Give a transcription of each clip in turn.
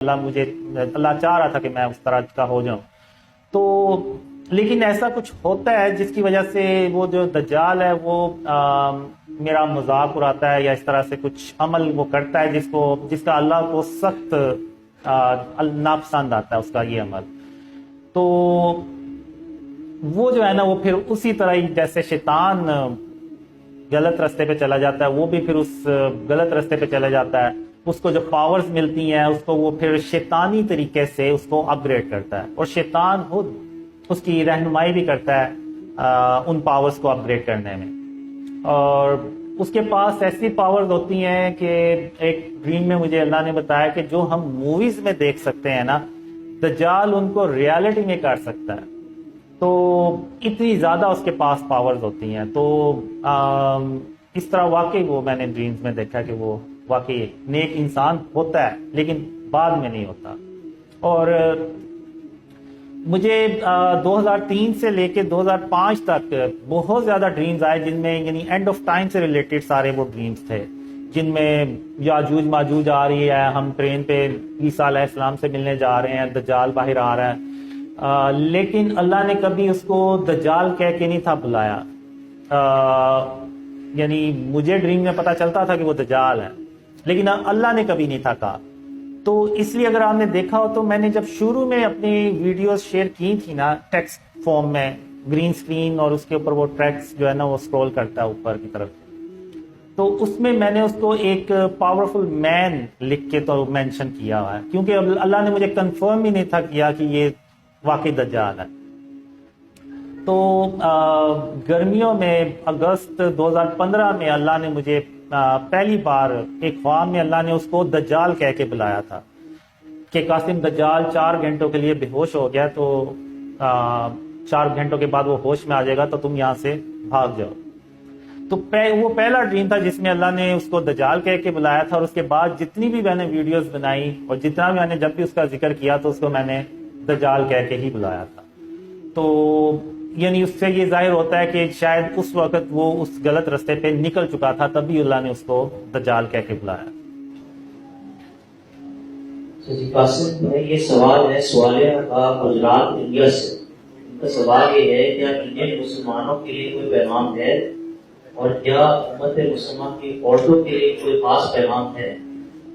اللہ چاہ رہا تھا کہ میں اس طرح کا ہو جاؤں. تو لیکن ایسا کچھ ہوتا ہے جس کی وجہ سے وہ جو دجال ہے وہ میرا مذاق اڑاتا ہے یا اس طرح سے کچھ عمل وہ کرتا ہے جس کا اللہ کو سخت ناپسند آتا ہے اس کا یہ عمل. تو وہ جو ہے نا وہ پھر اسی طرح ہی جیسے شیطان غلط راستے پہ چلا جاتا ہے وہ بھی پھر اس غلط راستے پہ چلا جاتا ہے. اس کو جو پاورز ملتی ہیں اس کو وہ پھر شیطانی طریقے سے اس کو اپ گریڈ کرتا ہے, اور شیطان خود اس کی رہنمائی بھی کرتا ہے ان پاورز کو اپ گریڈ کرنے میں. اور اس کے پاس ایسی پاورز ہوتی ہیں کہ ایک ڈریم میں مجھے اللہ نے بتایا کہ جو ہم موویز میں دیکھ سکتے ہیں نا, دجال ان کو ریالٹی میں کر سکتا ہے. تو اتنی زیادہ اس کے پاس پاورز ہوتی ہیں. تو اس طرح واقعی وہ میں نے ڈریمز میں دیکھا کہ وہ واقعی نیک انسان ہوتا ہے لیکن بعد میں نہیں ہوتا. اور مجھے 2003 سے لے کے 2005 تک بہت زیادہ ڈریمز آئے جن میں یعنی اینڈ آف ٹائم سے ریلیٹڈ سارے وہ ڈریمز تھے, جن میں یاجوج ماجوج آ رہی ہے, ہم ٹرین پہ عیسیٰ علیہ السلام سے ملنے جا رہے ہیں, دجال باہر آ رہا ہے. لیکن اللہ نے کبھی اس کو دجال کہہ کے نہیں تھا بلایا. یعنی مجھے ڈریم میں پتا چلتا تھا کہ وہ دجال ہے لیکن اللہ نے کبھی نہیں تھا کہا. تو اس لیے اگر آپ نے دیکھا ہو تو میں نے جب شروع میں اپنی ویڈیوز شیئر کی تھی نا ٹیکسٹ فارم میں, گرین سکرین اور اس کے اوپر وہ ٹریکس جو ہے نا وہ سکرول کرتا ہے اوپر کی طرف, تو اس میں نے اس کو ایک پاورفل مین لکھ کے تو مینشن کیا ہوا ہے کیونکہ اللہ نے مجھے کنفرم ہی نہیں تھا کیا کہ یہ واقعی دجال ہے. تو گرمیوں میں اگست 2015 میں اللہ نے مجھے پہلی بار ایک خواب میں اللہ نے اس کو دجال کہہ کے بلایا تھا کہ قاسم دجال 4 گھنٹوں کے لیے بے ہوش ہو گیا, تو 4 گھنٹوں کے بعد وہ ہوش میں آ جائے گا تو تم یہاں سے بھاگ جاؤ. تو وہ پہلا ڈریم تھا جس میں اللہ نے اس کو دجال کہہ کے بلایا تھا. اور اس کے بعد جتنی بھی میں نے ویڈیوز بنائی اور جتنا بھی میں نے جب بھی اس کا ذکر کیا تو اس کو میں نے دجال کہہ کے ہی بلایا تھا. تو یعنی اس سے یہ ظاہر ہوتا ہے کہ شاید اس وقت وہ اس غلط راستے پہ نکل چکا تھا, تبھی اللہ نے اس کو دجال کہہ کے بلایا. جی قاسم بھائی, یہ سوال ہے سوالیہ کا گجرات انڈیا سے. ان کا سوال یہ ہے کیا انڈین مسلمانوں کے لیے کوئی پیغام ہے اور کیا امت مسلمان کی عورتوں کے لیے کوئی خاص پیغام ہے,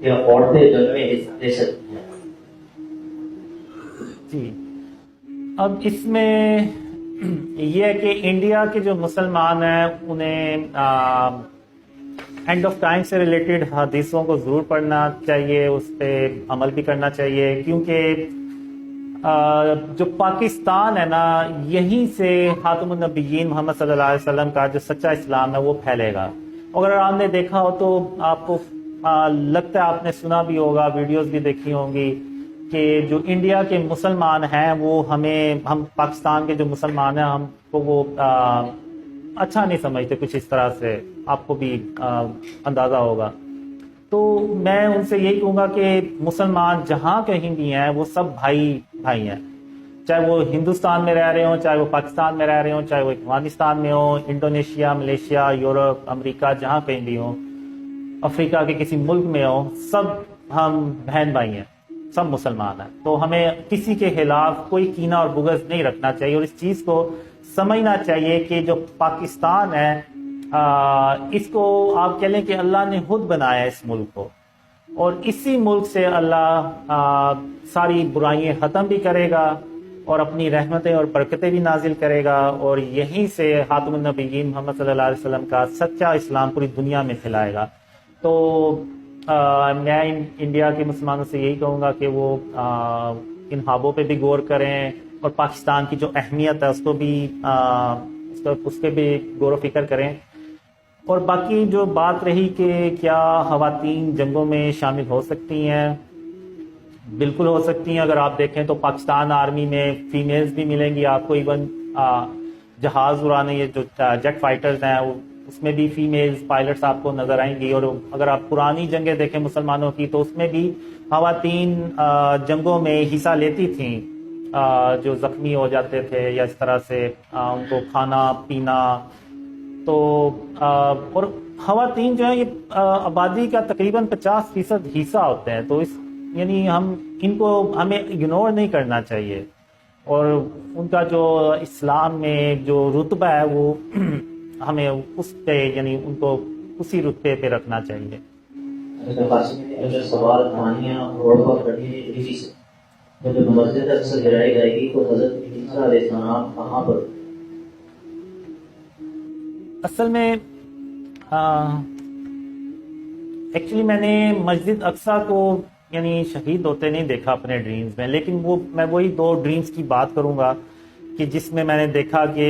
کیا عورتیں جنگ میں حصہ لے سکتی ہیں؟ جی اب اس میں یہ ہے کہ انڈیا کے جو مسلمان ہیں انہیں اینڈ آف ٹائم سے ریلیٹڈ حدیثوں کو ضرور پڑھنا چاہیے, اس پہ عمل بھی کرنا چاہیے کیونکہ جو پاکستان ہے نا یہیں سے خاتم النبیین محمد صلی اللہ علیہ وسلم کا جو سچا اسلام ہے وہ پھیلے گا. اگر آپ نے دیکھا ہو تو آپ کو لگتا ہے آپ نے سنا بھی ہوگا, ویڈیوز بھی دیکھی ہوں گی کہ جو انڈیا کے مسلمان ہیں وہ ہم پاکستان کے جو مسلمان ہیں ہم کو وہ اچھا نہیں سمجھتے کچھ اس طرح سے, آپ کو بھی اندازہ ہوگا. تو میں ان سے یہی کہوں گا کہ مسلمان جہاں کہیں بھی ہیں وہ سب بھائی ہیں, چاہے وہ ہندوستان میں رہ رہے ہوں, چاہے وہ پاکستان میں رہ رہے ہوں, چاہے وہ افغانستان میں ہوں, انڈونیشیا, ملیشیا, یورپ, امریکہ, جہاں کہیں بھی ہوں, افریقہ کے کسی ملک میں ہوں, سب ہم بہن بھائی ہیں, سب مسلمان ہیں. تو ہمیں کسی کے خلاف کوئی کینہ اور بغض نہیں رکھنا چاہیے, اور اس چیز کو سمجھنا چاہیے کہ جو پاکستان ہے اس کو آپ کہہ لیں کہ اللہ نے خود بنایا اس ملک کو, اور اسی ملک سے اللہ ساری برائیاں ختم بھی کرے گا اور اپنی رحمتیں اور برکتیں بھی نازل کرے گا, اور یہیں سے خاتم النبیین محمد صلی اللہ علیہ وسلم کا سچا اسلام پوری دنیا میں پھیلائے گا. تو میں انڈیا کے مسلمانوں سے یہی کہوں گا کہ وہ ان خوابوں پہ بھی غور کریں اور پاکستان کی جو اہمیت ہے اس کو بھی اس پہ بھی غور و فکر کریں. اور باقی جو بات رہی کہ کیا خواتین جنگوں میں شامل ہو سکتی ہیں, بالکل ہو سکتی ہیں. اگر آپ دیکھیں تو پاکستان آرمی میں فیمیلز بھی ملیں گی آپ کو, ایون جہاز اڑانے یہ جو جیٹ فائٹرز ہیں اس میں بھی فیمیلز پائلٹس آپ کو نظر آئیں گی. اور اگر آپ پرانی جنگیں دیکھیں مسلمانوں کی تو اس میں بھی خواتین جنگوں میں حصہ لیتی تھیں, جو زخمی ہو جاتے تھے یا اس طرح سے ان کو کھانا پینا. تو اور خواتین جو ہیں یہ آبادی کا تقریباً 50% حصہ ہوتے ہیں, تو اس یعنی ان کو ہمیں اگنور نہیں کرنا چاہیے، اور ان کا جو اسلام میں جو رتبہ ہے وہ ہمیں اس پہ یعنی ان کو اسی رتبے پہ رکھنا چاہیے۔ حضرت قاسم نے اگر سوال مانیہ روڈ پر کھڑی ہے کسی سے تو جب مسجد اکثر گرائی جائے گی تو حضرت عیسیٰ علیہ السلام کہاں پر؟ اصل میں ایکچولی میں نے مسجد اقصیٰ کو یعنی شہید ہوتے نہیں دیکھا اپنے ڈریمز میں، لیکن میں وہی 2 ڈریمز کی بات کروں گا کہ جس میں نے دیکھا کہ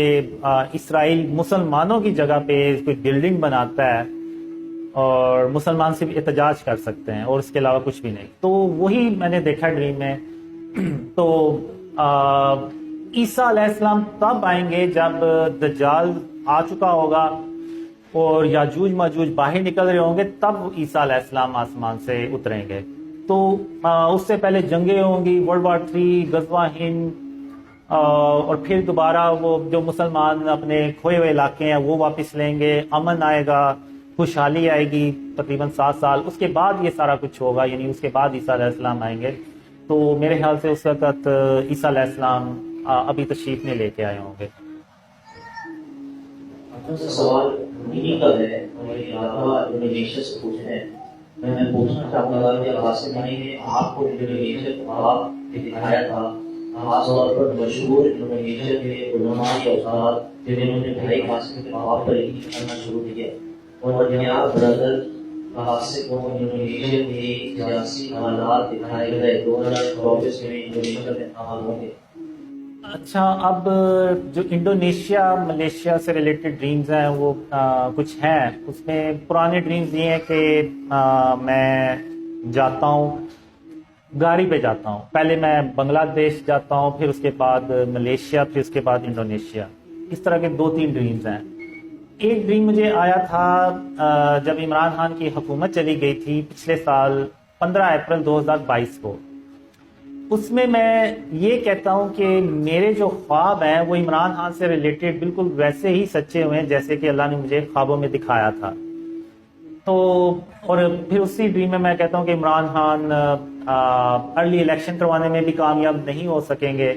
اسرائیل مسلمانوں کی جگہ پہ کوئی بلڈنگ بناتا ہے اور مسلمان صرف احتجاج کر سکتے ہیں اور اس کے علاوہ کچھ بھی نہیں، تو وہی میں نے دیکھا ڈریم میں۔ تو عیسیٰ علیہ السلام تب آئیں گے جب دجال آ چکا ہوگا اور یاجوج ماجوج باہر نکل رہے ہوں گے، تب عیسیٰ علیہ السلام آسمان سے اتریں گے۔ تو اس سے پہلے جنگیں ہوں گی، ورلڈ وار 3، غزوہ ہند، اور پھر دوبارہ وہ جو مسلمان اپنے کھوئے ہوئے علاقے ہیں وہ واپس لیں گے، امن آئے گا، خوشحالی آئے گی تقریباً 7 سال، اس کے بعد یہ سارا کچھ ہوگا، یعنی اس کے بعد عیسیٰ علیہ السلام آئیں گے۔ تو میرے خیال سے اس وقت عیسیٰ علیہ السلام ابھی تشریف نہیں لے کے آئے ہوں گے۔ اپنا سوال انہی کا ہے اور یہ علاقہ انڈونیشیا سے پوچھ رہے ہیں۔ میں پوچھنا چاہوں گا کہ قاسم بھائی نے آپ کو انڈونیشیا کا خواب دکھایا تھا، خاص طور پر مشہور انڈونیشیا کے علماء یا استاد جنہوں نے بھائی قاسم کے خواب پر یقین کرنا شروع کیا، اور کیا برادر قاسم کو انڈونیشیا کے سیاسی حالات دکھائے گئے 2024 میں انڈونیشیا میں انتخاب ہوں گے؟ اچھا، اب جو انڈونیشیا ملیشیا سے ریلیٹڈ ڈریمز ہیں وہ کچھ ہیں، اس میں پرانے ڈریمز یہ ہیں کہ میں جاتا ہوں گاڑی پہ جاتا ہوں، پہلے میں بنگلہ دیش جاتا ہوں، پھر اس کے بعد ملیشیا، پھر اس کے بعد انڈونیشیا، اس طرح کے 2-3 ڈریمز ہیں۔ ایک ڈریم مجھے آیا تھا جب عمران خان کی حکومت چلی گئی تھی پچھلے سال 15 اپریل 2022 کو، اس میں یہ کہتا ہوں کہ میرے جو خواب ہیں وہ عمران خان سے ریلیٹڈ بالکل ویسے ہی سچے ہوئے ہیں جیسے کہ اللہ نے مجھے خوابوں میں دکھایا تھا۔ تو اور پھر اسی ڈریم میں میں کہتا ہوں کہ عمران خان ارلی الیکشن کروانے میں بھی کامیاب نہیں ہو سکیں گے۔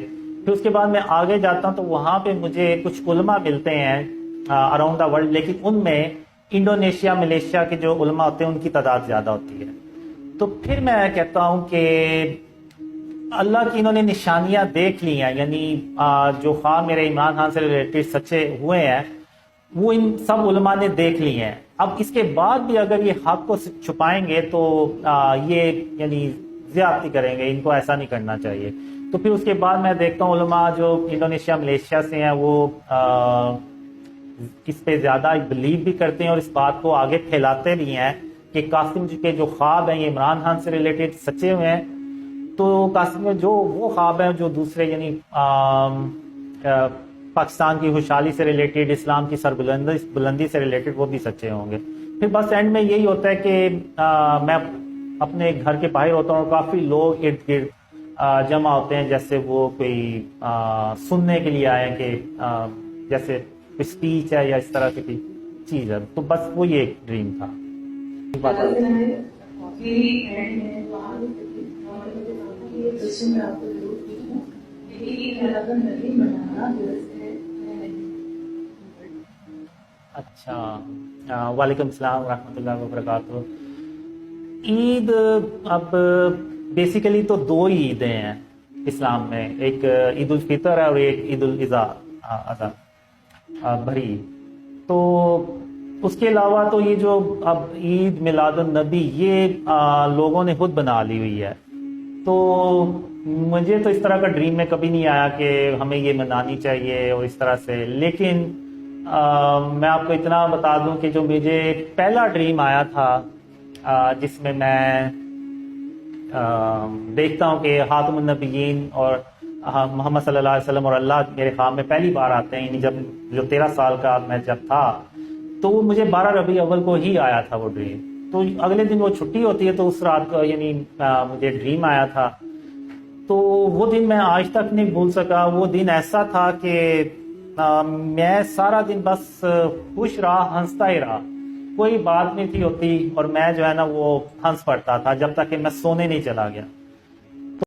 پھر اس کے بعد میں آگے جاتا ہوں تو وہاں پہ مجھے کچھ علماء ملتے ہیں اراؤنڈ دا ورلڈ، لیکن ان میں انڈونیشیا ملیشیا کے جو علماء ہوتے ہیں ان کی تعداد زیادہ ہوتی ہے۔ تو پھر میں کہتا ہوں کہ اللہ کی انہوں نے نشانیاں دیکھ لی ہیں، یعنی جو خواب میرے عمران خان سے ریلیٹڈ سچے ہوئے ہیں وہ ان سب علماء نے دیکھ لی ہیں۔ اب اس کے بعد بھی اگر یہ حق کو چھپائیں گے تو یہ یعنی زیادتی کریں گے، ان کو ایسا نہیں کرنا چاہیے۔ تو پھر اس کے بعد میں دیکھتا ہوں علماء جو انڈونیشیا ملیشیا سے ہیں وہ اس پہ زیادہ بلیو بھی کرتے ہیں اور اس بات کو آگے پھیلاتے بھی ہیں کہ قاسم کے جو خواب ہیں یہ عمران خان سے ریلیٹڈ سچے ہوئے ہیں۔ تو قاسم میں جو وہ خواب ہیں جو دوسرے یعنی پاکستان کی خوشحالی سے ریلیٹڈ، اسلام کی سربلندی سے ریلیٹڈ، وہ بھی سچے ہوں گے۔ پھر بس اینڈ میں یہی ہوتا ہے کہ میں اپنے گھر کے باہر ہوتا ہوں اور کافی لوگ ارد گرد جمع ہوتے ہیں، جیسے وہ کوئی سننے کے لیے آئے کہ جیسے کوئی اسپیچ ہے یا اس طرح کی کوئی چیز ہے۔ تو بس وہ یہ ایک ڈریم تھا۔ اچھا، وعلیکم السلام ورحمۃ اللہ وبرکاتہ۔ عید اب بیسیکلی تو 2 ہی عیدیں ہیں اسلام میں، ایک عید الفطر ہے اور ایک عید الاضحیٰ بھری۔ تو اس کے علاوہ تو یہ جو اب عید میلاد النبی یہ لوگوں نے خود بنا لی ہوئی ہے، تو مجھے تو اس طرح کا ڈریم میں کبھی نہیں آیا کہ ہمیں یہ منانی چاہیے اور اس طرح سے۔ لیکن میں آپ کو اتنا بتا دوں کہ جو مجھے پہلا ڈریم آیا تھا جس میں دیکھتا ہوں کہ خاتم النبیین اور محمد صلی اللہ علیہ وسلم اور اللہ میرے خواب میں پہلی بار آتے ہیں، یعنی جب جو 13 سال کا میں جب تھا، تو وہ مجھے 12 ربیع اول کو ہی آیا تھا وہ ڈریم۔ تو اگلے دن وہ چھٹی ہوتی ہے تو اس رات کو یعنی مجھے ڈریم آیا تھا، تو وہ دن میں آج تک نہیں بھول سکا۔ وہ دن ایسا تھا کہ میں سارا دن بس خوش رہا، ہنستا ہی رہا، کوئی بات نہیں تھی ہوتی اور میں جو ہے نا وہ ہنس پڑتا تھا جب تک کہ میں سونے نہیں چلا گیا.